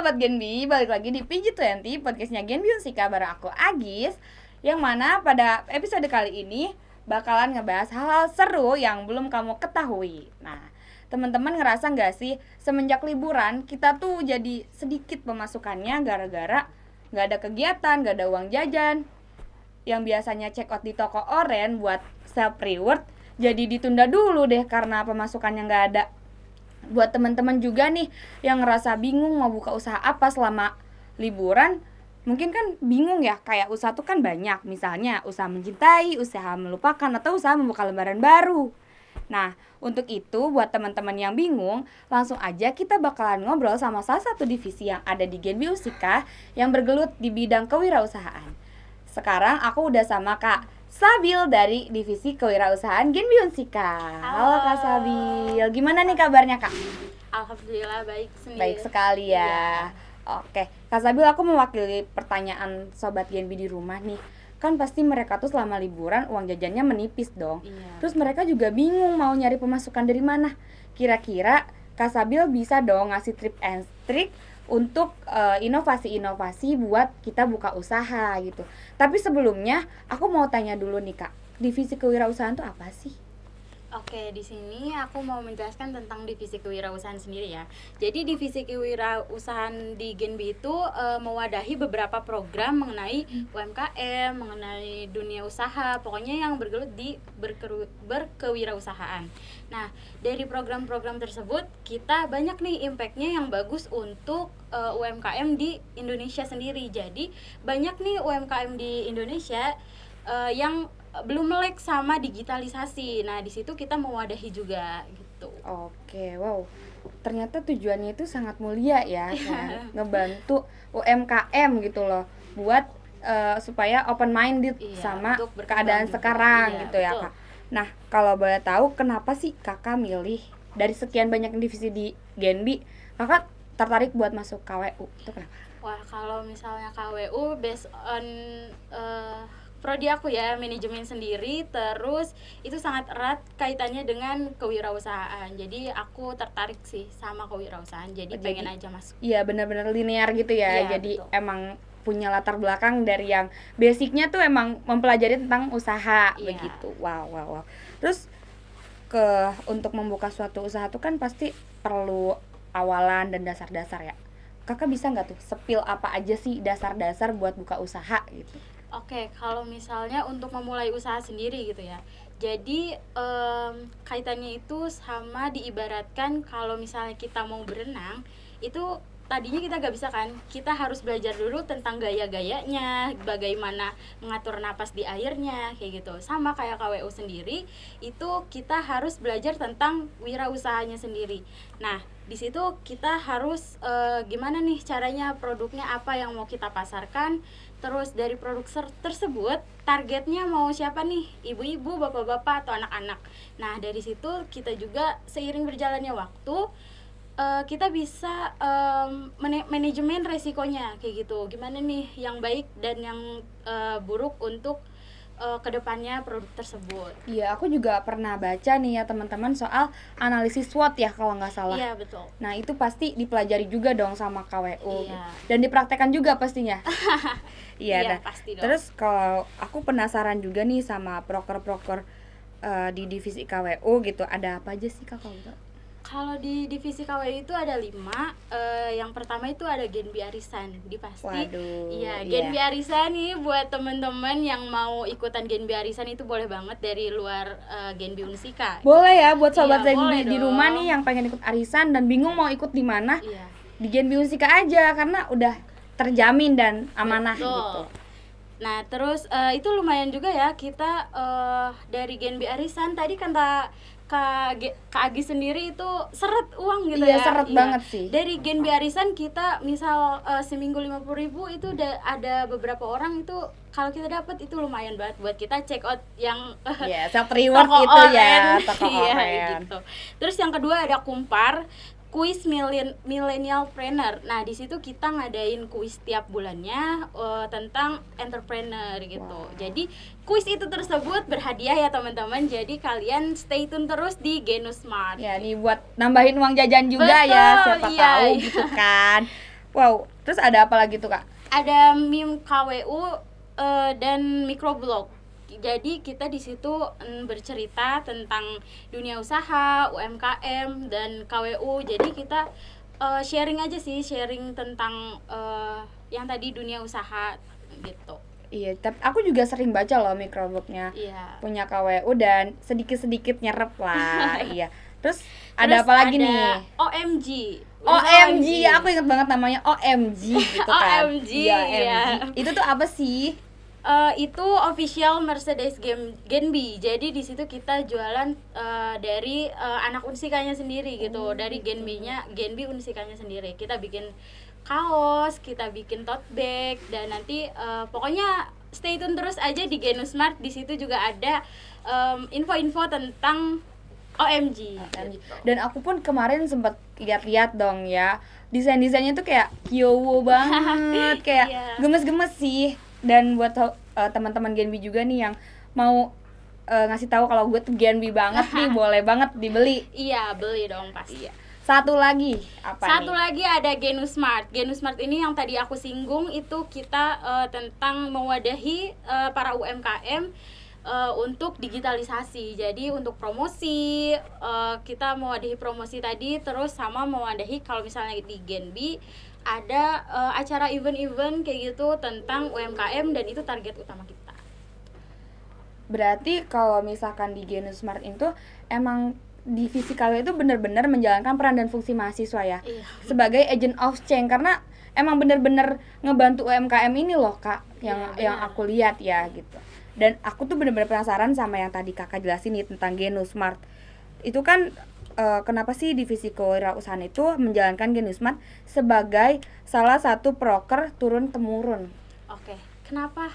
Sobat Genbi, balik lagi di PG20 podcastnya Genbi Unsika bareng aku Agis. Yang mana pada episode kali ini bakalan ngebahas hal-hal seru yang belum kamu ketahui. Nah, teman-teman ngerasa gak sih semenjak liburan kita tuh jadi sedikit pemasukannya gara-gara gak ada kegiatan, gak ada uang jajan. Yang biasanya check out di toko oren buat self reward jadi ditunda dulu deh karena pemasukannya gak ada. Buat teman-teman juga nih yang ngerasa bingung mau buka usaha apa selama liburan, mungkin kan bingung ya, kayak usaha tuh kan banyak, misalnya usaha mencintai, usaha melupakan, atau usaha membuka lembaran baru. Nah, untuk itu buat teman-teman yang bingung, langsung aja kita bakalan ngobrol sama salah satu divisi yang ada di Genbi Unsika yang bergelut di bidang kewirausahaan. Sekarang aku udah sama Kak Sabil dari divisi kewirausahaan Genbi Unsika. Halo Kak Sabil, gimana nih kabarnya Kak? Alhamdulillah baik sendiri. Baik sekali ya. Oke, Kak Sabil, aku mewakili pertanyaan Sobat Genbi di rumah nih. Kan pasti mereka tuh selama liburan uang jajannya menipis dong. Iya. Terus mereka juga bingung mau nyari pemasukan dari mana. Kira-kira Kak Sabil bisa dong ngasih tip and trick untuk inovasi-inovasi buat kita buka usaha gitu. Tapi sebelumnya aku mau tanya dulu nih Kak, divisi kewirausahaan itu apa sih? Oke, di sini aku mau menjelaskan tentang divisi kewirausahaan sendiri ya. Jadi divisi kewirausahaan di Genbi itu mewadahi beberapa program mengenai UMKM, mengenai dunia usaha, pokoknya yang bergelut di berkewirausahaan. Nah, dari program-program tersebut kita banyak nih impact-nya yang bagus untuk UMKM di Indonesia sendiri. Jadi banyak nih UMKM di Indonesia yang belum melek sama digitalisasi. Nah, di situ kita mewadahi juga gitu. Oke, wow. Ternyata tujuannya itu sangat mulia ya, ngebantu UMKM gitu loh, buat supaya open minded sama keadaan sekarang gitu ya, Kak. Nah, kalau boleh tahu kenapa sih Kakak milih dari sekian banyak divisi di Genbi, Kakak tertarik buat masuk KWU? Itu kenapa? Wah, kalau misalnya KWU based on prodi aku ya, manajemen sendiri, terus itu sangat erat kaitannya dengan kewirausahaan. Jadi aku tertarik sih sama kewirausahaan, jadi pengen aja masuk. Iya, benar-benar linear gitu ya. Iya, jadi betul. emang punya latar belakang dari yang basicnya tuh emang mempelajari tentang usaha. Iya. Begitu. Wow. Terus untuk membuka suatu usaha tuh kan pasti perlu awalan dan dasar-dasar ya. Kakak bisa nggak tuh sepil apa aja sih dasar-dasar buat buka usaha gitu? Oke, kalau misalnya untuk memulai usaha sendiri gitu ya. Jadi kaitannya itu sama diibaratkan kalau misalnya kita mau berenang, itu tadinya kita gak bisa kan, kita harus belajar dulu tentang gaya-gayanya, bagaimana mengatur napas di airnya, kayak gitu. Sama kayak KWU sendiri, itu kita harus belajar tentang wirausahanya sendiri. Nah, di situ kita harus gimana nih caranya, produknya apa yang mau kita pasarkan, terus dari produk tersebut targetnya mau siapa nih, ibu-ibu, bapak-bapak, atau anak-anak. Nah, dari situ kita juga seiring berjalannya waktu kita bisa manajemen resikonya kayak gitu. Gimana nih yang baik dan yang buruk untuk kedepannya produk tersebut. Iya, aku juga pernah baca nih ya teman-teman soal analisis SWOT ya kalau nggak salah. Iya, betul. Nah, itu pasti dipelajari juga dong sama KWU. Iya. Dan dipraktekkan juga pastinya. Iya, pasti dong. Terus kalau aku penasaran juga nih sama proker-proker di divisi KWU gitu, ada apa aja sih Kak kalau enggak? Kalau di divisi KWU itu ada 5. Yang pertama itu ada Genbi Arisan. Jadi pasti. Waduh, Iya, Genbi Arisan nih buat teman-teman yang mau ikutan Genbi Arisan itu boleh banget dari luar Genbi Unsika. Boleh ya buat sobat Iya, Genbi boleh di dong. rumah nih yang pengen ikut arisan dan bingung mau ikut di mana. Iya. Di Genbi Unsika aja karena udah terjamin dan amanah Betul. gitu. Nah, terus itu lumayan juga ya kita dari Genbi Arisan tadi kata Kak Agi sendiri itu seret uang gitu Iya, ya. seret banget sih. Dari Genbi Arisan kita misal seminggu 50.000 itu ada beberapa orang itu kalau kita dapat itu lumayan banget buat kita check out yang Iya, self reward toko gitu ya, oren. toko Iya, oren. gitu. Terus yang kedua ada Kumpar, kuis millennial planner. Nah, di situ kita ngadain kuis tiap bulannya tentang entrepreneur gitu. Wow. Jadi kuis itu tersebut berhadiah ya teman-teman. Jadi kalian stay tune terus di Genus Smart. Ya, nih buat nambahin uang jajan juga. Betul, ya, siapa iya, tahu iya. gitu kan. Wow, terus ada apa lagi tuh Kak? Ada MIM KWU dan microblog. Jadi kita di situ bercerita tentang dunia usaha, UMKM dan KWU. Jadi kita sharing aja sih, sharing tentang yang tadi dunia usaha gitu. Iya, tapi aku juga sering baca loh microblognya Iya. punya KWU dan sedikit-sedikit nyerep lah. Iya. Terus ada apa lagi ada nih? OMG. OMG, aku inget banget namanya OMG gitu kan. OMG, Iya, iya. Itu tuh apa sih? Itu official Mercedes Genbi. Jadi di situ kita jualan dari anak Unsikanya sendiri gitu. Dari Genbi Unsikanya sendiri. Kita bikin kaos, kita bikin tote bag dan nanti pokoknya stay tune terus aja di Genusmart. Di situ juga ada info-info tentang OMG. Gitu. Dan aku pun kemarin sempat lihat-lihat dong ya. Desain-desainnya tuh kayak kyowo banget, kayak Iya. gemes-gemes sih. Dan buat teman-teman Genbi juga nih yang mau ngasih tahu kalau gue tuh Genbi banget nih, boleh banget dibeli. Iya, beli dong pasti. Satu lagi apa Satu nih? lagi ada Genusmart. Genusmart ini yang tadi aku singgung itu kita tentang mewadahi para UMKM untuk digitalisasi. Jadi untuk promosi kita mewadahi promosi tadi, terus sama mewadahi kalau misalnya di Genbi ada acara event-event kayak gitu tentang UMKM dan itu target utama kita. Berarti kalau misalkan di Genusmart itu emang divisi KW itu benar-benar menjalankan peran dan fungsi mahasiswa ya. Iya. Sebagai agent of change, karena emang benar-benar ngebantu UMKM ini loh Kak, yang Iya, yang benar. aku lihat ya gitu. Dan aku tuh benar-benar penasaran sama yang tadi Kakak jelasin nih tentang Genusmart. Itu kan kenapa sih divisi kewirausahaan itu menjalankan Genusmart sebagai salah satu proker turun temurun? Oke, kenapa?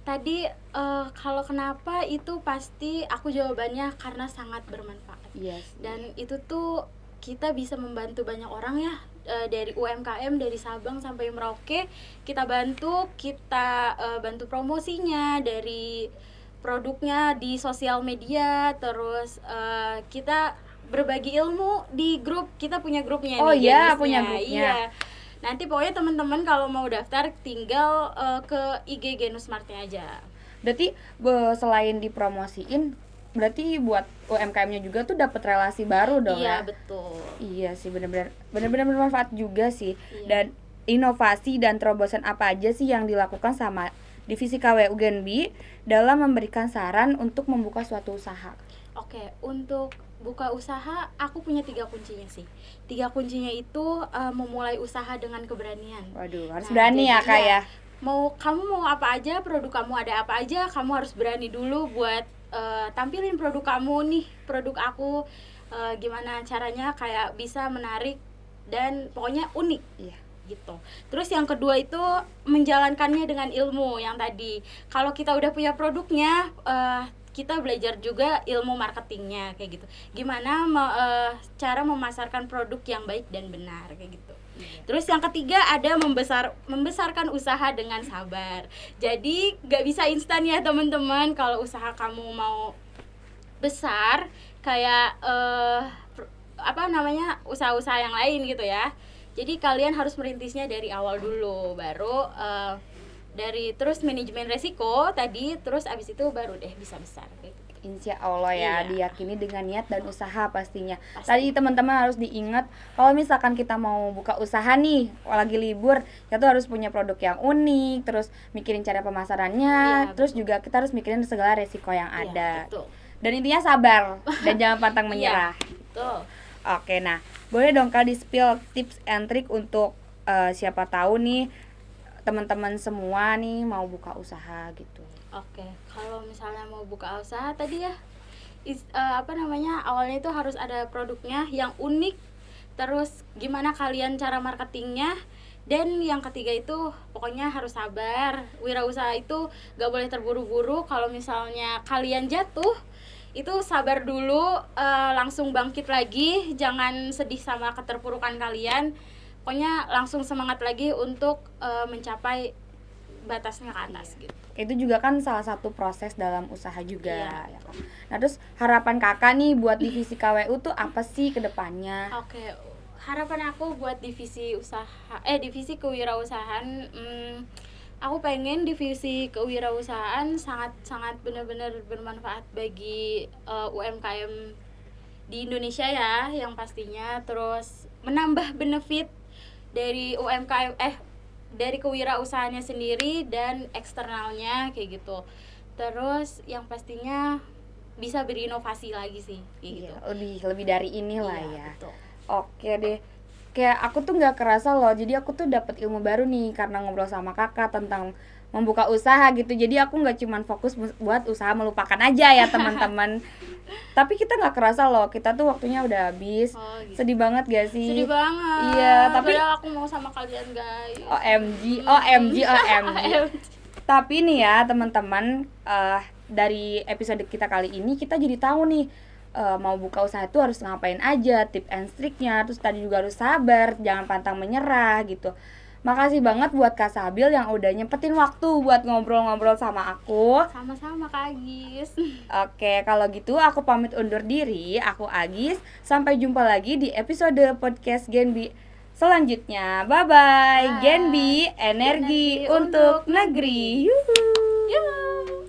Tadi kalau kenapa itu pasti aku jawabannya karena sangat bermanfaat. Yes. Dan itu tuh kita bisa membantu banyak orang ya, dari UMKM dari Sabang sampai Merauke kita bantu bantu promosinya dari produknya di sosial media, terus kita berbagi ilmu di grup, kita punya grupnya Oh nih, iya, Genisnya. punya grupnya. Iya. Nanti pokoknya teman-teman kalau mau daftar tinggal ke IG Genusmartnya aja. Berarti selain dipromosiin, berarti buat UMKM-nya juga tuh dapat relasi baru dong Iya, ya. betul. Iya sih, benar-benar bermanfaat juga sih. Iya. Dan inovasi dan terobosan apa aja sih yang dilakukan sama divisi KW UGENBI dalam memberikan saran untuk membuka suatu usaha? Oke, untuk buka usaha aku punya 3 kuncinya sih. 3 kuncinya itu memulai usaha dengan keberanian. Waduh, harus Nah, berani ya jadi Kak ya. Kamu mau apa aja, produk kamu ada apa aja, kamu harus berani dulu buat tampilin produk kamu nih, produk aku gimana caranya kayak bisa menarik dan pokoknya unik. Iya. Gitu. Terus yang kedua itu menjalankannya dengan ilmu yang tadi. Kalau kita udah punya produknya, kita belajar juga ilmu marketingnya kayak gitu. Gimana cara memasarkan produk yang baik dan benar kayak gitu. Terus yang ketiga ada membesarkan usaha dengan sabar. Jadi gak bisa instan ya teman-teman. Kalau usaha kamu mau besar kayak usaha-usaha yang lain gitu ya. Jadi kalian harus merintisnya dari awal dulu, baru dari terus manajemen resiko tadi, terus abis itu baru deh bisa besar kayak gitu. Insya Allah ya, Iya. diyakini dengan niat dan usaha pastinya. Pasti. Tadi teman-teman harus diingat, kalau misalkan kita mau buka usaha nih, lagi libur, kita tuh harus punya produk yang unik, terus mikirin cara pemasarannya, Iya, terus juga kita harus mikirin segala resiko yang Iya, ada. betul. Dan intinya sabar dan jangan pantang menyerah. Betul. Oke, nah boleh dong Kak di-spill tips and trick untuk siapa tahu nih teman-teman semua nih mau buka usaha gitu. Oke, kalau misalnya mau buka usaha tadi ya awalnya itu harus ada produknya yang unik, terus gimana kalian cara marketingnya, dan yang ketiga itu pokoknya harus sabar. Wirausaha itu gak boleh terburu-buru. Kalau misalnya kalian jatuh itu sabar dulu, langsung bangkit lagi, jangan sedih sama keterpurukan kalian, pokoknya langsung semangat lagi untuk mencapai batasnya ke atas gitu. Itu juga kan salah satu proses dalam usaha juga. Iya. Ya kan? Nah terus harapan kakak nih buat divisi KWU tuh apa sih ke depannya? Oke, harapan aku buat divisi divisi kewirausahaan, aku pengen divisi kewirausahaan sangat benar-benar bermanfaat bagi UMKM di Indonesia ya, yang pastinya, terus menambah benefit dari UMKM dari kewirausahaannya sendiri dan eksternalnya kayak gitu. Terus yang pastinya bisa berinovasi lagi sih kayak gitu. Lebih dari inilah Iya, ya. betul. Oke deh. Kayak aku tuh nggak kerasa loh. Jadi aku tuh dapat ilmu baru nih karena ngobrol sama kakak tentang membuka usaha gitu. Jadi aku nggak cuman fokus buat usaha melupakan aja ya teman-teman. Tapi kita nggak kerasa loh. Kita tuh waktunya udah habis. Oh, gitu. Sedih banget gak sih? Sedih banget. Iya, tapi padahal aku mau sama kalian guys. OMG. Tapi nih ya teman-teman, dari episode kita kali ini kita jadi tahu nih, mau buka usaha itu harus ngapain aja, tips and triknya. Terus tadi juga harus sabar, jangan pantang menyerah gitu. Makasih banget buat Kak Sabil yang udah nyempetin waktu buat ngobrol-ngobrol sama aku. Sama-sama Kak Agis. Oke, kalau gitu aku pamit undur diri. Aku Agis. Sampai jumpa lagi di episode podcast Genbi selanjutnya. Bye-bye. Bye. Genbi, energi untuk negeri. Yuhu. Yuhu.